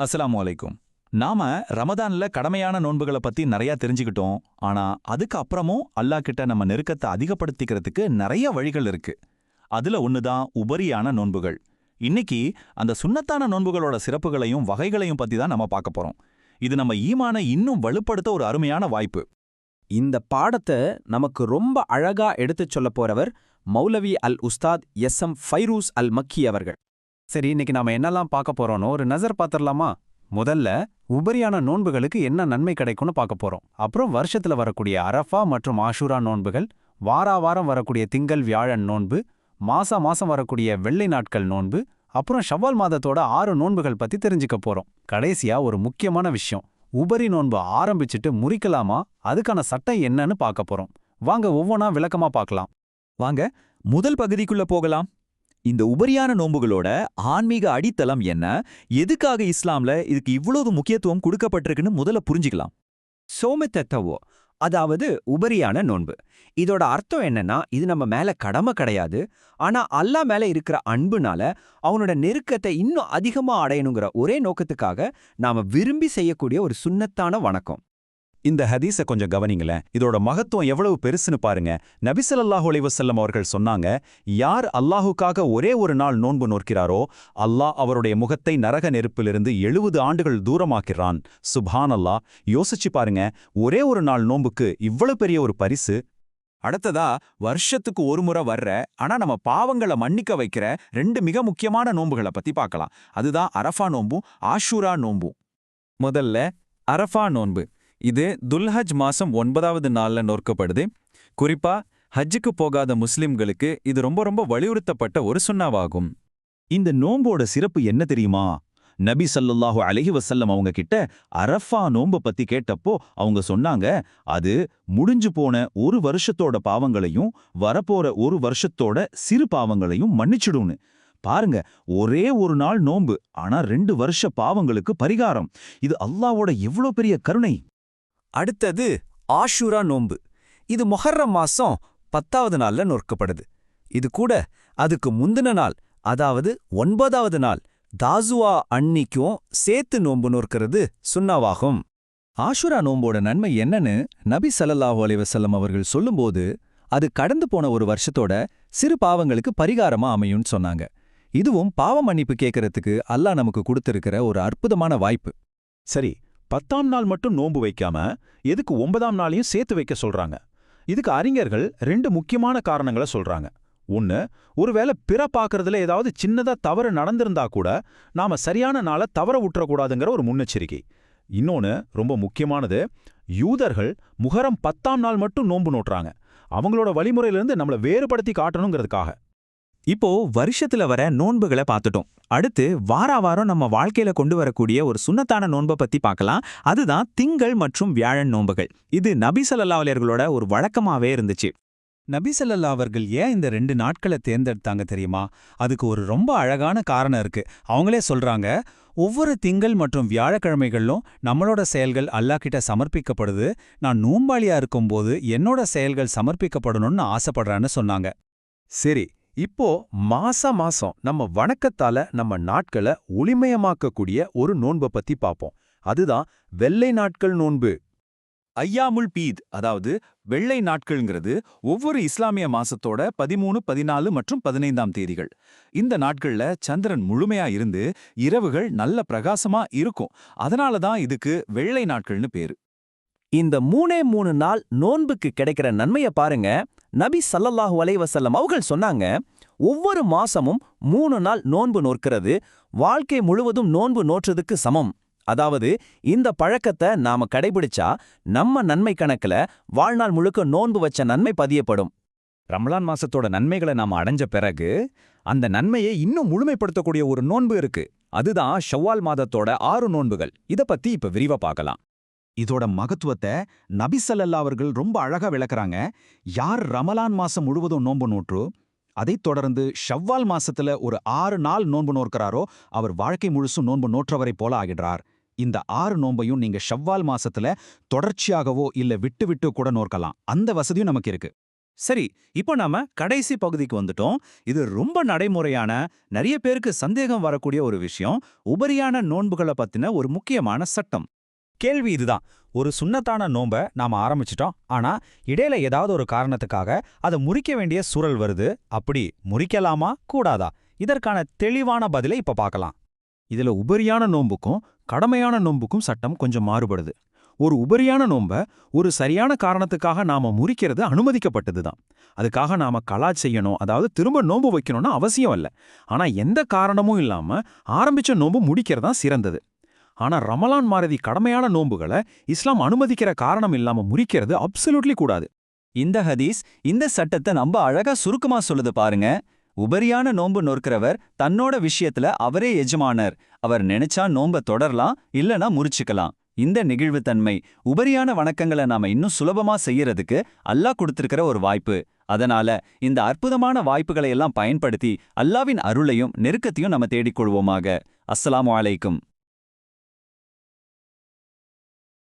அஸ்ஸலாமு அலைக்கும். நாம ரமதான்ல கடமையான நோன்புகளை பத்தி நிறைய தெரிஞ்சுக்கிட்டோம். ஆனா அதுக்கு அப்புறமும் அல்லாஹ் கிட்ட நம்ம நெருக்கத்தை அதிகப்படுத்திக்கிறதுக்கு நிறைய வழிகள் இருக்கு. அதுல ஒண்ணுதான் உபரியான நோன்புகள். இன்னைக்கு அந்த சுன்னத்தான நோன்புகளோட சிறப்புகளையும் வகைகளையும் பத்தி தான் நம்ம பார்க்க போறோம். இது நம்ம ஈமானை இன்னும் வலுப்படுத்த ஒரு அருமையான வாய்ப்பு. இந்த பாடத்தை நமக்கு ரொம்ப அழகா எடுத்துச் சொல்லப் போறவர் மௌலவி அல் உஸ்தாத் எஸ்.எம். ஃபைரூஸ் அல் மக்கி அவர்கள். சரி, இன்னைக்கு நாம என்னெல்லாம் பார்க்க போறோம்னு ஒரு நசர் பார்த்துடலாமா? முதல்ல உபரியான நோன்புகளுக்கு என்ன நன்மை கிடைக்கும்னு பார்க்க போறோம். அப்புறம் வருஷத்துல வரக்கூடிய அரஃபா மற்றும் ஆஷூரா நோன்புகள், வாரம் வரக்கூடிய திங்கள் வியாழன் நோன்பு, மாசம் வரக்கூடிய வெள்ளை நாட்கள் நோன்பு, அப்புறம் ஷவ்வால் மாதத்தோட 6 நோன்புகள் பத்தி தெரிஞ்சுக்க போறோம். கடைசியா ஒரு முக்கியமான விஷயம், உபரி நோன்பு ஆரம்பிச்சுட்டு முறிக்கலாமா, அதுக்கான சட்டம் என்னன்னு பார்க்க போறோம். வாங்க ஒவ்வொன்றா விளக்கமா பார்க்கலாம். வாங்க முதல் பகுதிக்குள்ள போகலாம். இந்த உபரியான நோன்புகளோட ஆன்மீக அடித்தளம் என்ன, எதுக்காக இஸ்லாம்ல இதுக்கு இவ்வளவு முக்கியத்துவம் கொடுக்கப்பட்டிருக்குன்னு முதல்ல புரிஞ்சுக்கலாம். சோமத்தவோ, அதாவது உபரியான நோன்பு. இதோட அர்த்தம் என்னன்னா, இது நம்ம மேல கடமை கிடையாது, ஆனா அல்லாஹ் மேல இருக்கிற அன்புனால அவனோட நெருக்கத்தை இன்னும் அதிகமா அடையணுங்கிற ஒரே நோக்கத்துக்காக நாம விரும்பி செய்யக்கூடிய ஒரு சுன்னத்தான வணக்கம். இந்த ஹதீஸை கொஞ்சம் கவனிங்களேன். இதோட மகத்துவம் எவ்வளவு பெருசுன்னு பாருங்க. நபி ஸல்லல்லாஹு அலைஹி வஸல்லம் அவர்கள் சொன்னாங்க, யார் அல்லாஹுக்காக ஒரே ஒரு நாள் நோன்பு நோக்கிறாரோ அல்லாஹ் அவருடைய முகத்தை நரக நெருப்பிலிருந்து 70 ஆண்டுகள் தூரமாக்கிறான். சுப்ஹான் அல்லாஹ். யோசிச்சு பாருங்க, ஒரே ஒரு நாள் நோன்புக்கு இவ்வளவு பெரிய ஒரு பரிசு. அடுத்ததா வருஷத்துக்கு ஒரு முறை வர்ற ஆனா நம்ம பாவங்களை மன்னிக்க வைக்கிற 2 மிக முக்கியமான நோன்புகளை பத்தி பார்க்கலாம். அதுதான் அரஃபா நோன்பும் ஆஷூரா நோன்பும். முதல்ல அரஃபா நோன்பு. இது துல்ஹஜ் மாசம் 9வது நாள்ல நோக்கப்படுது. குறிப்பா ஹஜ்ஜுக்கு போகாத முஸ்லிம்களுக்கு இது ரொம்ப வலியுறுத்தப்பட்ட ஒரு சுன்னாவாகும். இந்த நோம்போட சிறப்பு என்ன தெரியுமா? நபி ஸல்லல்லாஹு அலைஹி வஸல்லம் அவங்க கிட்ட அரஃபா நோம்ப பத்தி கேட்டப்போ அவங்க சொன்னாங்க, அது முடிஞ்சு போன ஒரு வருஷத்தோட பாவங்களையும் வரப்போற ஒரு வருஷத்தோட சிறு பாவங்களையும் மன்னிச்சிடும்னு. பாருங்க, ஒரே ஒரு நாள் நோன்பு, ஆனா 2 வருஷ பாவங்களுக்கு பரிகாரம். இது அல்லாஹ்வோட எவ்வளவு பெரிய கருணை. அடுத்தது ஆஷூரா நோன்பு. இது மொஹர்ரம் மாசம் 10வது நாள்ல நோக்கப்படுது. இது கூட அதுக்கு முந்தின நாள், அதாவது 9வது நாள் தாசுவா அன்னிக்கும் சேர்த்து நோன்பு நோக்கிறது சுன்னாவாகும். ஆஷுரா நோம்போட நன்மை என்னன்னு நபி ஸல்லல்லாஹு அலைஹி வஸல்லம் அவர்கள் சொல்லும்போது, அது கடந்து போன ஒரு வருஷத்தோட சிறு பாவங்களுக்கு பரிகாரமா அமையும்னு சொன்னாங்க. இதுவும் பாவ மன்னிப்பு கேட்கறதுக்கு அல்லாஹ் நமக்கு கொடுத்திருக்கிற ஒரு அற்புதமான வாய்ப்பு. சரி, 10ஆம் நாள் மட்டும் நோன்பு வைக்காம எதுக்கு 9ஆம் நாளையும் சேர்த்து வைக்க சொல்றாங்க? இதுக்கு அறிஞர்கள் 2 முக்கியமான காரணங்களை சொல்றாங்க. ஒன்னு, ஒருவேளை பிற பார்க்கறதுல ஏதாவது சின்னதா தவறு நடந்திருந்தா கூட நாம சரியான நாளை தவற விட்டுறக்கூடாதுங்கிற ஒரு முன்னெச்சரிக்கை. இன்னொன்னு ரொம்ப முக்கியமானது, யூதர்கள் முஹர்ரம் 10ஆம் நாள் மட்டும் நோன்பு நோட்டுறாங்க. அவங்களோட வழிமுறையிலிருந்து நம்மளை வேறுபடுத்தி காட்டணுங்கிறதுக்காக. இப்போ வருஷத்துல வர நோன்புகளை பார்த்துட்டோம். அடுத்து வாரம் நம்ம வாழ்க்கையில கொண்டு வரக்கூடிய ஒரு சுன்னத்தான நோன்பை பத்தி பார்க்கலாம். அதுதான் திங்கள் மற்றும் வியாழன் நோன்புகள். இது நபி ஸல்லல்லாஹு அலைஹி வஸல்லம் ஒரு வழக்கமாவே இருந்துச்சு. நபி ஸல்லல்லாஹு அவர்கள் ஏன் இந்த 2 நாட்களை தேர்ந்தெடுத்தாங்க தெரியுமா? அதுக்கு ஒரு ரொம்ப அழகான காரணம் இருக்கு. அவங்களே சொல்றாங்க, ஒவ்வொரு திங்கள் மற்றும் வியாழக்கிழமைகளிலும் நம்மளோட செயல்கள் அல்லாஹ் கிட்ட சமர்ப்பிக்கப்படுது. நான் நோம்பாளியா இருக்கும்போது என்னோட செயல்கள் சமர்ப்பிக்கப்படணும்னு ஆசைப்படுறேன்னு சொன்னாங்க. சரி, இப்போ மாசம் நம்ம வணக்கத்தால நம்ம நாட்களை ஒளிமயமாக்கக்கூடிய ஒரு நோன்பை பத்தி பார்ப்போம். அதுதான் வெள்ளை நாட்கள் நோன்பு. ஐயாமுல் பீத், அதாவது வெள்ளை நாட்கள்ங்கிறது ஒவ்வொரு இஸ்லாமிய மாசத்தோட 13, 14 மற்றும் 15ஆம் தேதிகள். இந்த நாட்கள்ல சந்திரன் முழுமையா இருந்து இரவுகள் நல்ல பிரகாசமா இருக்கும். அதனால தான் இதுக்கு வெள்ளை நாட்கள்னு பேரு. இந்த 3 நாள் நோன்புக்கு கிடைக்கிற நன்மைய பாருங்க. நபி ஸல்லல்லாஹு அலைஹி வஸல்லம் அவர்கள் சொன்னாங்க, ஒவ்வொரு மாசமும் 3 நாள் நோன்பு நோக்கிறது வாழ்க்கை முழுவதும் நோன்பு நோற்றதுக்கு சமம். அதாவது இந்த பழக்கத்தை நாம கடைபிடிச்சா நம்ம நன்மை கணக்குல வாழ்நாள் முழுக்க நோன்பு வச்ச நன்மை பதியப்படும். ரமலான் மாசத்தோட நன்மைகளை நாம அடைஞ்ச பிறகு அந்த நன்மையை இன்னும் முழுமைப்படுத்தக்கூடிய ஒரு நோன்பு இருக்கு. அதுதான் ஷவ்வால் மாதத்தோட 6 நோன்புகள். இத பத்தி இப்ப விரிவா பார்க்கலாம். இதோட மகத்துவத்தை நபி ஸல்லல்லாஹு அவர்கள் ரொம்ப அழகா விளக்குறாங்க. யார் ரமலான் மாசம் முழுவதும் நோன்பு நோற்றோ, அதைத் தொடர்ந்து ஷவ்வால் மாசத்துல ஒரு 6 நாள் நோன்பு நோக்கிறாரோ அவர் வாழ்க்கை முழுசும் நோன்பு நோற்றவரை போல ஆகிடுறார். இந்த 6 நோன்பையும் நீங்க ஷவ்வால் மாசத்துல தொடர்ச்சியாகவோ இல்ல விட்டு கூட நோக்கலாம். அந்த வசதியும் நமக்கு இருக்கு. சரி, இப்போ நாம கடைசி பகுதிக்கு வந்துட்டோம். இது ரொம்ப நடைமுறையான, நிறைய பேருக்கு சந்தேகம் வரக்கூடிய ஒரு விஷயம். உபரியான நோன்புகளை பத்தின ஒரு முக்கியமான சட்டம். கேள்வி இதுதான். ஒரு சுன்னத்தான நோம்ப நாம ஆரம்பிச்சிட்டோம். ஆனா இடையில ஏதாவது ஒரு காரணத்துக்காக அதை முறிக்க வேண்டிய சூழல் வருது. அப்படி முறிக்கலாமா கூடாதா? இதற்கான தெளிவான பதிலை இப்ப பார்க்கலாம். இதுல உபரியான நோன்புக்கும் கடமையான நோன்புக்கும் சட்டம் கொஞ்சம் மாறுபடுது. ஒரு உபரியான நோன்ப ஒரு சரியான காரணத்துக்காக நாம முறிக்கிறது அனுமதிக்கப்பட்டதுதான். அதுக்காக நாம கலா செய்யணும், அதாவது திரும்ப நோன்பு வைக்கணும்னு அவசியம் இல்ல. ஆனா எந்த காரணமும் இல்லாம ஆரம்பிச்ச நோன்பு முடிக்கிறதா சிறந்தது. ஆனா ரமலான் மாரதி கடமையான நோன்புகளை இஸ்லாம் அனுமதிக்கிற காரணம் இல்லாம முறிக்கிறது அப்சல்யூட்லி கூடாது. இந்த ஹதீஸ் இந்த சட்டத்தை ரொம்ப அழகா சுருக்கமா சொல்லுது பாருங்க. உபரியான நோன்பு நோக்கிறவர் தன்னோட விஷயத்துல அவரே எஜமானர். அவர் நினைச்சா நோம்ப தொடரலாம், இல்லனா முறிச்சுக்கலாம். இந்த நெகிழ்வுத்தன்மை உபரியான வணக்கங்களை நாம இன்னும் சுலபமா செய்யறதுக்கு அல்லாஹ் கொடுத்திருக்கிற ஒரு வாய்ப்பு. அதனால இந்த அற்புதமான வாய்ப்புகளை எல்லாம் பயன்படுத்தி அல்லாவின் அருளையும் நெருக்கத்தையும் நம்ம தேடிக்கொள்வோமாக. அஸ்ஸலாமு அலைக்கும்.